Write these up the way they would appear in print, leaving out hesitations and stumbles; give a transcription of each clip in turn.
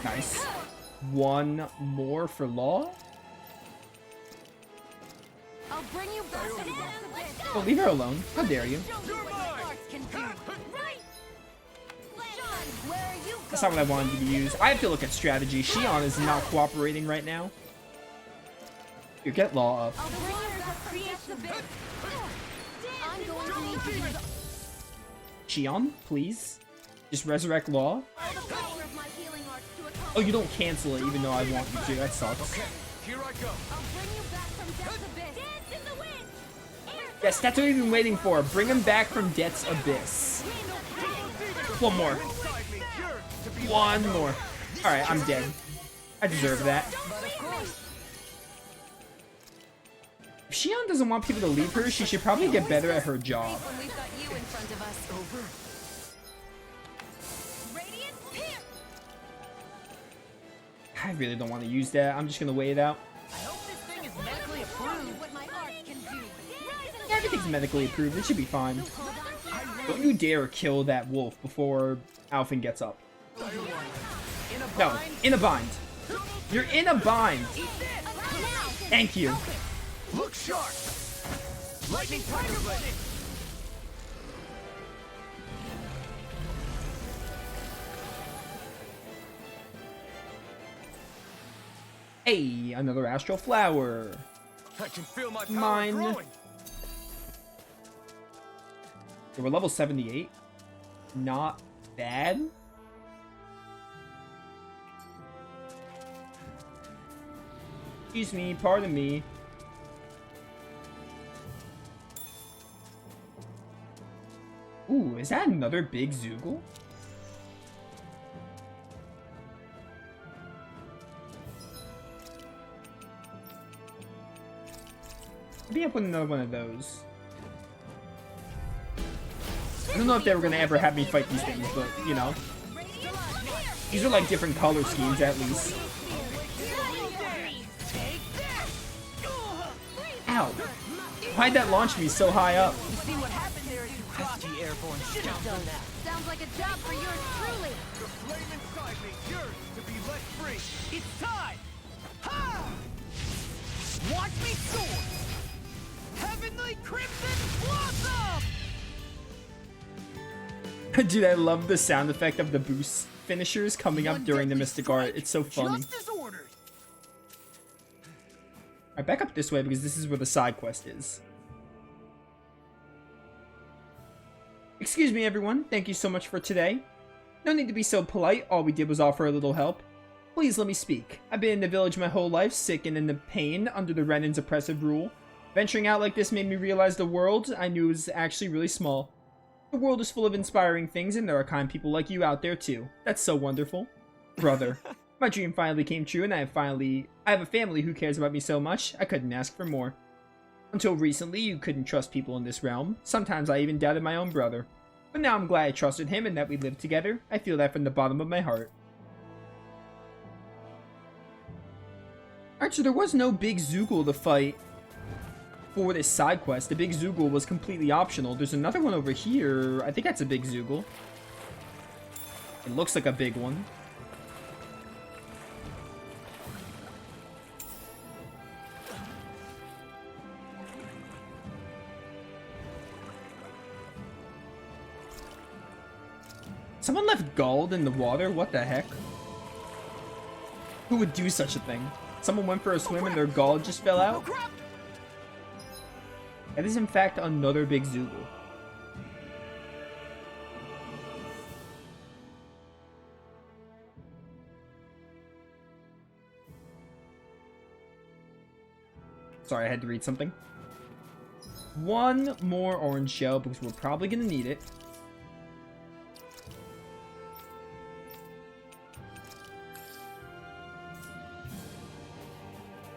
Nice. One more for Law. I'll bring you back. Oh, leave her alone. How dare you? That's not what I wanted you to use. I have to look at strategy. Xion is not cooperating right now. You get Law up. Xion, please. Just resurrect Law. Oh, you don't cancel it even though I want you to. That sucks. Okay, here I go. I'll bring you back from Death's Abyss. Dance in the wind. Yes, that's what we've been waiting for. Bring him back from Death's Abyss. One more. One more. Alright, I'm dead. I deserve that. If Xion doesn't want people to leave her, she should probably get better at her job. I really don't want to use that. I'm just going to wait it out. I hope this thing is medically approved. What my art can do. Yeah, everything's medically approved. It should be fine. Don't you dare kill that wolf before Alphen gets up. No, in a bind. You're in a bind. Thank you. Look sharp. Lightning tiger blade. Hey, another astral flower. I can feel my power Mine. growing. Okay, we're level 78. Not bad. Excuse me, pardon me. Ooh, is that another big Zoogle? Maybe I put another one of those. I don't know if they were gonna ever have me fight these things, but you know. These are like different color schemes at least. Ow! Why'd that launch me so high up? See what happened there as you crossed the airborne shutdown now. Sounds like a job for yours truly. The flame inside me yearns to be let free. It's time! Ha! Watch me soar! Heavenly Crimson Blossom! Dude, I love the sound effect of the boost finishers coming up during the Mystic Art. It's so funny. Just as ordered. Alright, back up this way because this is where the side quest is. Excuse me, everyone. Thank you so much for today. No need to be so polite. All we did was offer a little help. Please let me speak. I've been in the village my whole life, sick and in the pain under the Renan's oppressive rule. Venturing out like this made me realize the world I knew was actually really small. The world is full of inspiring things, and there are kind people like you out there too. That's so wonderful. Brother, my dream finally came true, and I have a family who cares about me so much, I couldn't ask for more. Until recently, you couldn't trust people in this realm. Sometimes I even doubted my own brother. But now I'm glad I trusted him and that we live together. I feel that from the bottom of my heart. Alright, so there was no big Zoogle to fight for this side quest. The big Zoogle was completely optional. There's another one over here. I think that's a big Zoogle. It looks like a big one. Someone left Gald in the water? What the heck? Who would do such a thing? Someone went for a swim and their Gald just fell out? That is in fact another big Zoogle. Sorry, I had to read something. One more orange shell because we're probably gonna need it.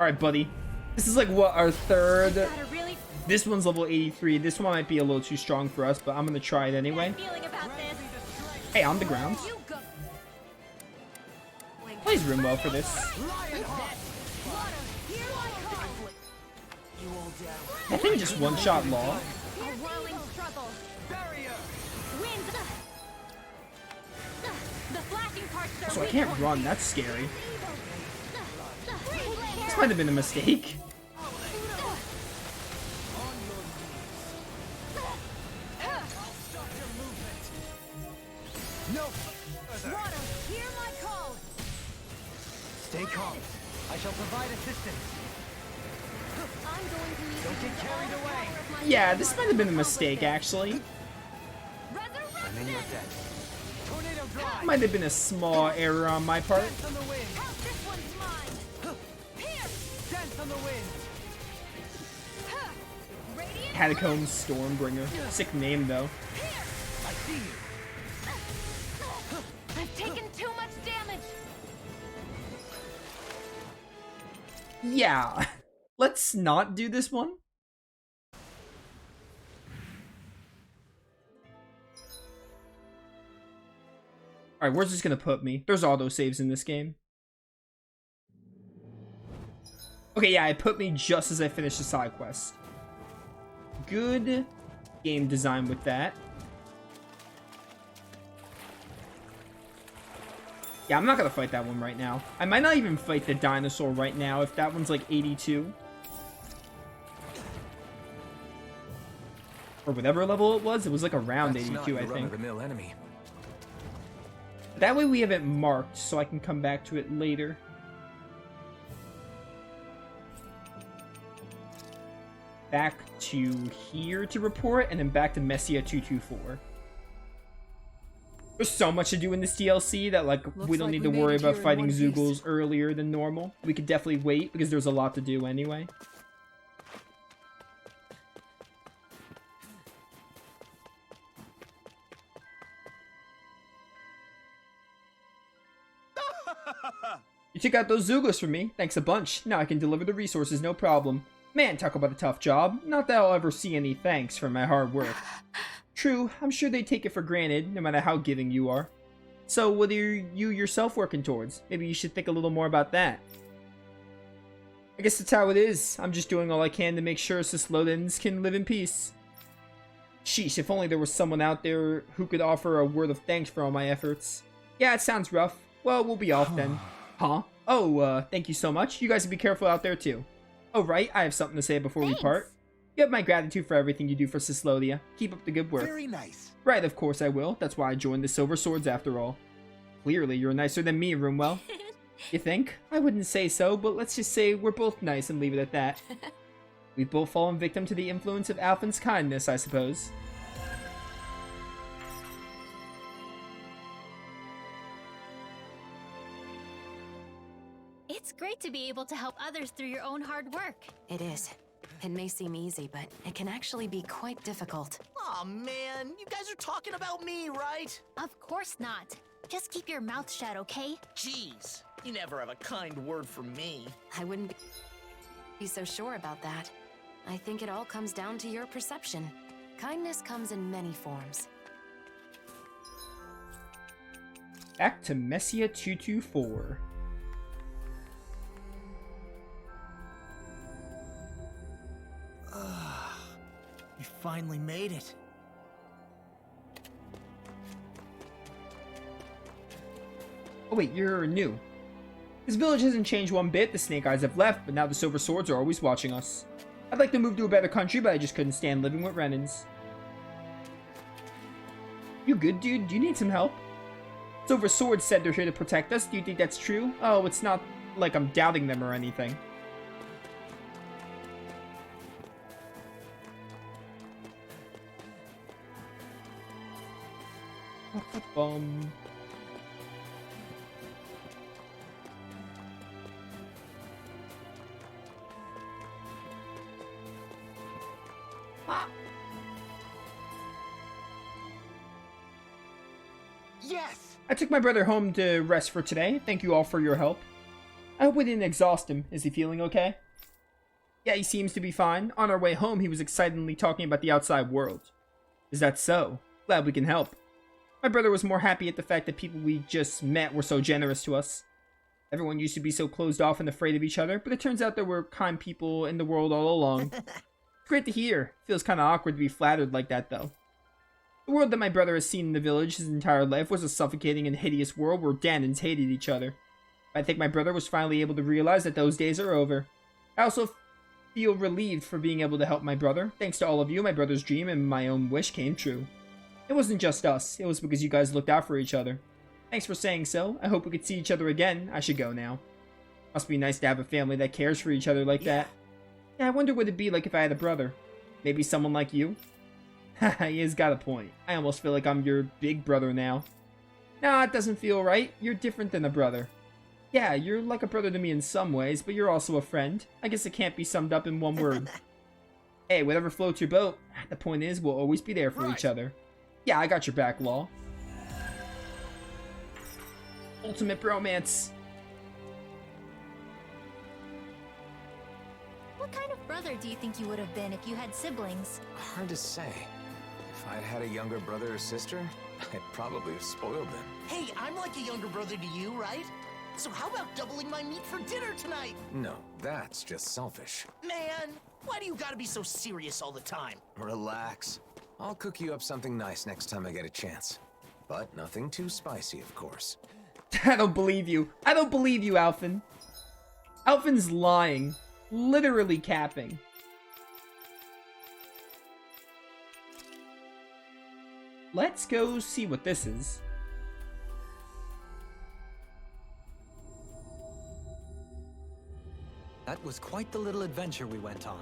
Alright, buddy. This is like, what, our third? This one's level 83. This one might be a little too strong for us, but I'm gonna try it anyway. Hey, on the ground. Plays room well for this. I think just one-shot Law. The flashing parts are So I weak can't points. run, that's scary. Freeze. This might have been a mistake. No further. Water, hear my call. Stay calm. I shall provide assistance. I'm going to need Don't to get use carried all the away. power of my Yeah, power this to might have been a accomplish mistake, this. actually. I'm in your Resurrection! debt. Tornado drive. Might have been a small error on my part. Dance on the wind. Help, this one's mine. Here! Dance on the wind. Radiant! Catacomb Stormbringer. Sick name, though. Here! I see you. I've taken too much damage. Yeah. Let's not do this one. Alright, where's this gonna put me? There's autosaves in this game. Okay, yeah, it put me just as I finished the side quest. Good game design with that. Yeah, I'm not gonna fight that one right now. I might not even fight the dinosaur right now if that one's like 82. Or whatever level it was like around 82, I think. Run-of-the-mill enemy. That way we have it marked so I can come back to it later. Back to here to report, and then back to Messia 224. There's so much to do in this DLC that, like, we don't need to worry about fighting Zoogles earlier than normal. We could definitely wait, because there's a lot to do anyway. You took out those Zoogles for me. Thanks a bunch. Now I can deliver the resources, no problem. Man, talk about a tough job. Not that I'll ever see any thanks for my hard work. True, I'm sure they take it for granted, no matter how giving you are. So, what are you yourself working towards? Maybe you should think a little more about that. I guess that's how it is. I'm just doing all I can to make sure Cislodans can live in peace. Sheesh, if only there was someone out there who could offer a word of thanks for all my efforts. Yeah, it sounds rough. Well, we'll be off then. Huh? Oh, thank you so much. You guys be careful out there, too. Oh, right, I have something to say before we part. You have my gratitude for everything you do for Cyslodia. Keep up the good work. Very nice. Right, of course I will. That's why I joined the Silver Swords after all. Clearly, you're nicer than me, Roomwell. You think? I wouldn't say so, but let's just say we're both nice and leave it at that. We've both fallen victim to the influence of Alphen's kindness, I suppose. It's great to be able to help others through your own hard work. It is. It may seem easy, but it can actually be quite difficult. Aw, man, you guys are talking about me, right? Of course not. Just keep your mouth shut, okay? Jeez, you never have a kind word for me. I wouldn't be so sure about that. I think it all comes down to your perception. Kindness comes in many forms. Back to Messia 224. You finally made it. Oh wait, you're new. This village hasn't changed one bit. The Snake Eyes have left, but now the Silver Swords are always watching us. I'd like to move to a better country, but I just couldn't stand living with Renans. You good, dude? Do you need some help? Silver Swords said they're here to protect us. Do you think that's true? Oh, it's not like I'm doubting them or anything. Bum. Yes! I took my brother home to rest for today. Thank you all for your help. I hope we didn't exhaust him. Is he feeling okay? Yeah, he seems to be fine. On our way home, he was excitedly talking about the outside world. Is that so? Glad we can help. My brother was more happy at the fact that people we just met were so generous to us. Everyone used to be so closed off and afraid of each other, but it turns out there were kind people in the world all along. It's great to hear. Feels kind of awkward to be flattered like that, though. The world that my brother has seen in the village his entire life was a suffocating and hideous world where Danans hated each other. I think my brother was finally able to realize that those days are over. I also feel relieved for being able to help my brother. Thanks to all of you, my brother's dream and my own wish came true. It wasn't just us, it was because you guys looked out for each other. Thanks for saying so. I hope we could see each other again. I should go now. Must be nice to have a family that cares for each other like that. Yeah, I wonder what it'd be like if I had a brother. Maybe someone like you? Haha, he has got a point. I almost feel like I'm your big brother now. Nah, it doesn't feel right. You're different than a brother. Yeah, you're like a brother to me in some ways, but you're also a friend. I guess it can't be summed up in one word. Hey, whatever floats your boat. The point is, we'll always be there for each other. Yeah, I got your back, Law. Ultimate bromance. What kind of brother do you think you would have been if you had siblings? Hard to say. If I'd had a younger brother or sister, I'd probably have spoiled them. Hey, I'm like a younger brother to you, right? So how about doubling my meat for dinner tonight? No, that's just selfish. Man, why do you gotta be so serious all the time? Relax. I'll cook you up something nice next time I get a chance. But nothing too spicy, of course. I don't believe you. I don't believe you, Alphen. Alphen's lying. Literally capping. Let's go see what this is. That was quite the little adventure we went on.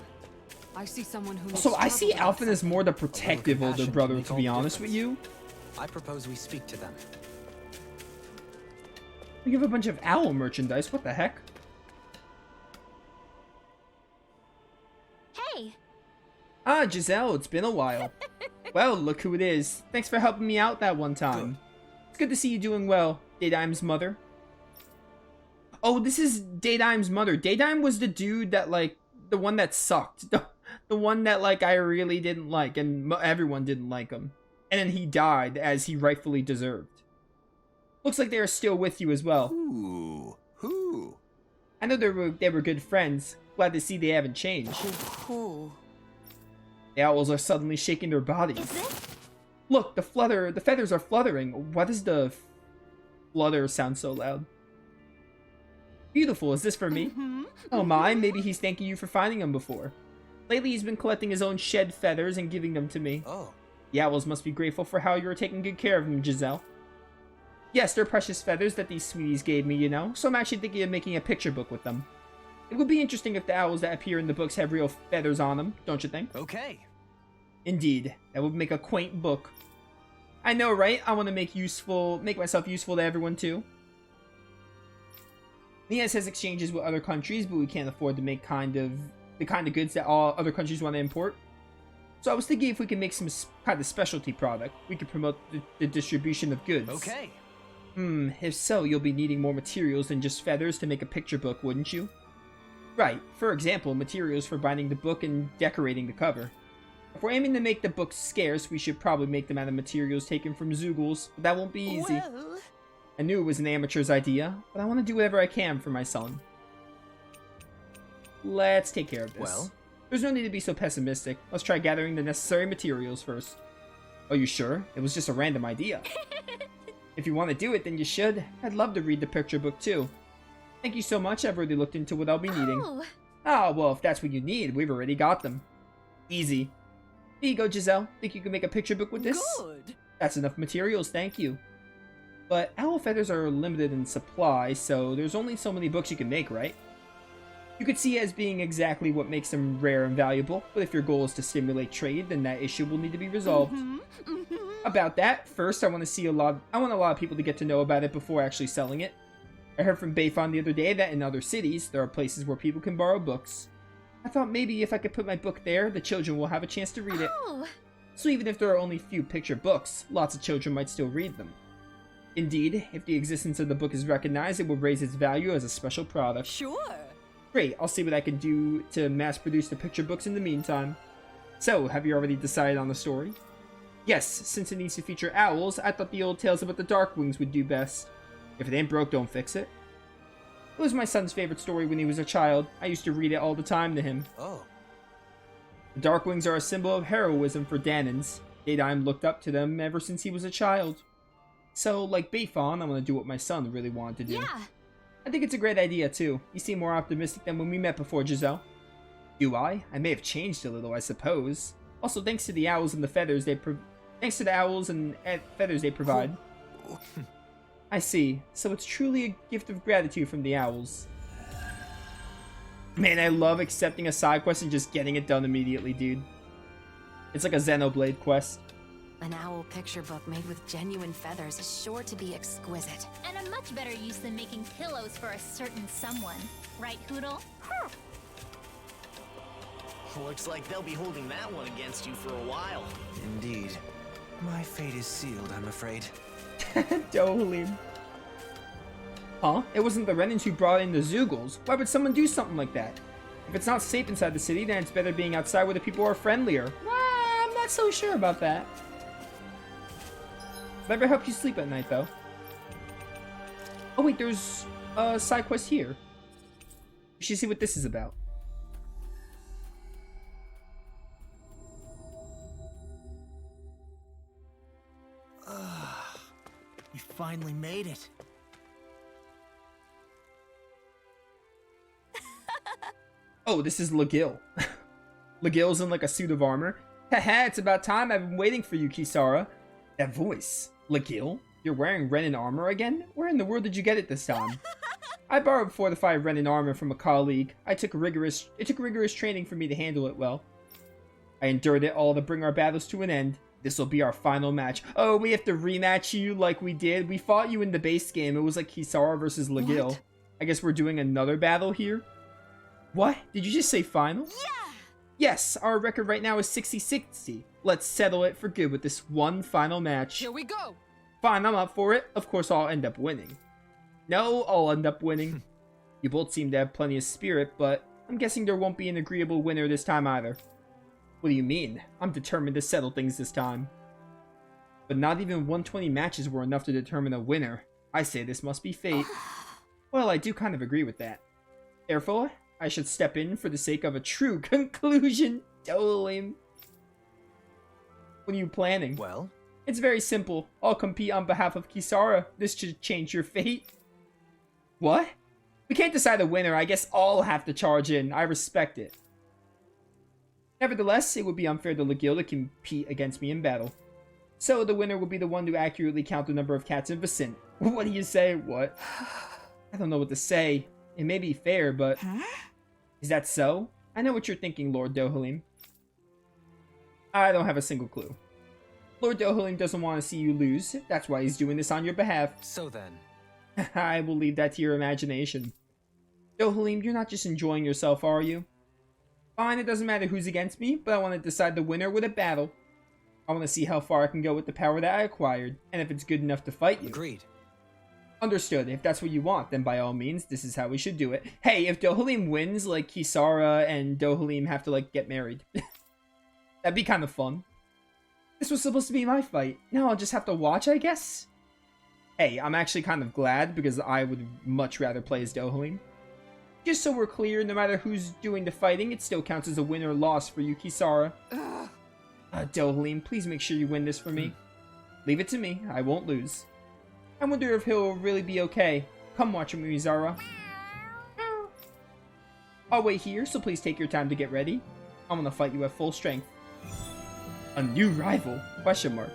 I see someone who. So I see struggled Alphen as more the protective older compassion brother, can make to all be the honest with you. I propose we speak to them. We have a bunch of owl merchandise. What the heck? Hey! Ah, Giselle, it's been a while. Well, look who it is. Thanks for helping me out that one time. It's good to see you doing well, Daydime's mother. Oh, this is Daydime's mother. Daydime was the dude that, like, the one that sucked. The one that, like, I really didn't like, and everyone didn't like him. And then he died, as he rightfully deserved. Looks like they are still with you as well. Ooh, who? I know they were good friends. Glad to see they haven't changed. Who? The owls are suddenly shaking their bodies. Is it? Look, the feathers are fluttering. Why does the flutter sound so loud? Beautiful, is this for me? Oh my, maybe he's thanking you for finding them before. Lately he's been collecting his own shed feathers and giving them to me. Oh. The owls must be grateful for how you're taking good care of them, Giselle. Yes, they're precious feathers that these sweeties gave me, you know, so I'm actually thinking of making a picture book with them. It would be interesting if the owls that appear in the books have real feathers on them, don't you think? Okay. Indeed, that would make a quaint book. I know, right? I want to make myself useful to everyone too. Nias has exchanges with other countries, but we can't afford to make the kind of goods that all other countries want to import. So I was thinking if we could make some kind of specialty product, we could promote the distribution of goods. Okay. If so, you'll be needing more materials than just feathers to make a picture book, wouldn't you? Right, for example, materials for binding the book and decorating the cover. If we're aiming to make the books scarce, we should probably make them out of materials taken from Zoogles, but that won't be easy. Well, I knew it was an amateur's idea, but I want to do whatever I can for my son. Let's take care of this. Well? There's no need to be so pessimistic. Let's try gathering the necessary materials first. Are you sure? It was just a random idea. If you want to do it, then you should. I'd love to read the picture book too. Thank you so much, I've already looked into what I'll be needing. Oh. Ah, well, if that's what you need, we've already got them. Easy. Here you go, Giselle. Think you can make a picture book with this? good. That's enough materials, thank you. But owl feathers are limited in supply, so there's only so many books you can make, right? You could see it as being exactly what makes them rare and valuable, but if your goal is to stimulate trade, then that issue will need to be resolved. About that, first I want a lot of people to get to know about it before actually selling it. I heard from Bayfon the other day that in other cities, there are places where people can borrow books. I thought maybe if I could put my book there, the children will have a chance to read it. Oh. So even if there are only few picture books, lots of children might still read them. Indeed, if the existence of the book is recognized, it will raise its value as a special product. Sure. Great, I'll see what I can do to mass produce the picture books in the meantime. So, have you already decided on the story? Yes, since it needs to feature owls, I thought the old tales about the Darkwings would do best. If it ain't broke, don't fix it. It was my son's favorite story when he was a child. I used to read it all the time to him. Oh. The Darkwings are a symbol of heroism for Danans. Daytime looked up to them ever since he was a child. So, like Bayfon, I want to do what my son really wanted to do. Yeah. I think it's a great idea, too. You seem more optimistic than when we met before, Giselle. Do I? I may have changed a little, I suppose. Also, thanks to the owls and the feathers they provide. I see. So it's truly a gift of gratitude from the owls. Man, I love accepting a side quest and just getting it done immediately, dude. It's like a Xenoblade quest. An owl picture book made with genuine feathers is sure to be exquisite. And a much better use than making pillows for a certain someone. Right, Hoodle? Looks like they'll be holding that one against you for a while. Indeed. My fate is sealed, I'm afraid. Dohalim. Huh? It wasn't the Renans who brought in the Zoogles. Why would someone do something like that? If it's not safe inside the city, then it's better being outside where the people are friendlier. Well, I'm not so sure about that. Never help you sleep at night, though. Oh wait, there's a side quest here. We should see what this is about. We finally made it. Oh, this is Lagill. Lagill's in like a suit of armor. Haha, it's about time. I've been waiting for you, Kisara. That voice. Lagill? You're wearing Renan armor again? Where in the world did you get it this time? I borrowed fortified Renan armor from a colleague. It took rigorous training for me to handle it well. I endured it all to bring our battles to an end. This will be our final match. Oh, we have to rematch you like we did. We fought you in the base game. It was like Kisara versus Lagill. What? I guess we're doing another battle here. What? Did you just say final? Yeah! Yes, our record right now is 60-60. Let's settle it for good with this one final match. Here we go. Fine, I'm up for it. Of course, I'll end up winning. No, I'll end up winning. You both seem to have plenty of spirit, but I'm guessing there won't be an agreeable winner this time either. What do you mean? I'm determined to settle things this time. But not even 120 matches were enough to determine a winner. I say this must be fate. Well, I do kind of agree with that. Therefore, I should step in for the sake of a true conclusion. Dohalim. What are you planning? Well? It's very simple. I'll compete on behalf of Kisara. This should change your fate. What? We can't decide a winner. I guess I'll have to charge in. I respect it. Nevertheless, it would be unfair to Lagill to compete against me in battle. So the winner will be the one to accurately count the number of cats in Vicent. What do you say? What? I don't know what to say. It may be fair, but... Is that so? I know what you're thinking, Lord Dohalim. I don't have a single clue. Lord Dohalim doesn't want to see you lose. That's why he's doing this on your behalf. So then... I will leave that to your imagination. Dohalim, you're not just enjoying yourself, are you? Fine, it doesn't matter who's against me, but I want to decide the winner with a battle. I want to see how far I can go with the power that I acquired, and if it's good enough to fight you. Agreed. Understood. If that's what you want, then by all means, this is how we should do it. Hey, if Dohalim wins, like, Kisara and Dohalim have to, like, get married. That'd be kind of fun. This was supposed to be my fight. Now I'll just have to watch, I guess? Hey, I'm actually kind of glad, because I would much rather play as Dohalim. Just so we're clear, no matter who's doing the fighting, it still counts as a win or loss for you, Kisara. Dohalim, please make sure you win this for me. Leave it to me. I won't lose. I wonder if he'll really be okay. Come watch me, Zara. I'll wait here, so please take your time to get ready. I'm gonna fight you at full strength. A new rival? Question mark.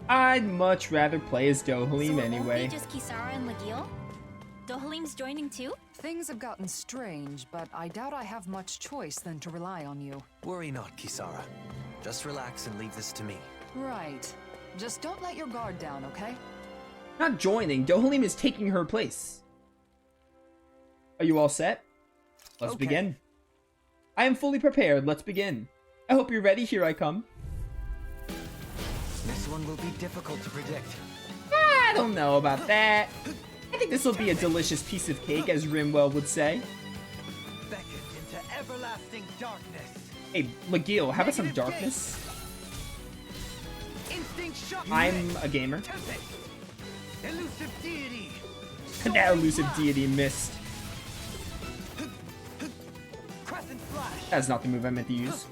I'd much rather play as Dohalim so anyway. It won't be just Kisara and Lagill? Dohalim's joining too? Things have gotten strange, but I doubt I have much choice than to rely on you. Worry not, Kisara. Just relax and leave this to me. Right. Just don't let your guard down, okay? Not joining. Dohalim is taking her place. Are you all set? Let's begin. I am fully prepared. Let's begin. I hope you're ready. Here I come. This one will be difficult to predict. I don't know about that. I think this will be a delicious piece of cake, as Rimwell would say. Beckon into everlasting darkness. Hey, Lagill, how about some darkness? Instinct shock. I'm a gamer. Tempest. Elusive deity. That elusive deity missed. Crescent flash. That's not the move I meant to use.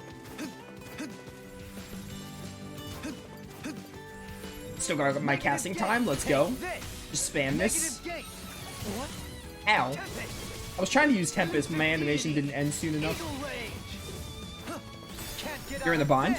Still got my casting time. Let's go. Just spam this. Ow. I was trying to use Tempest, but my animation didn't end soon enough. You're in the bind.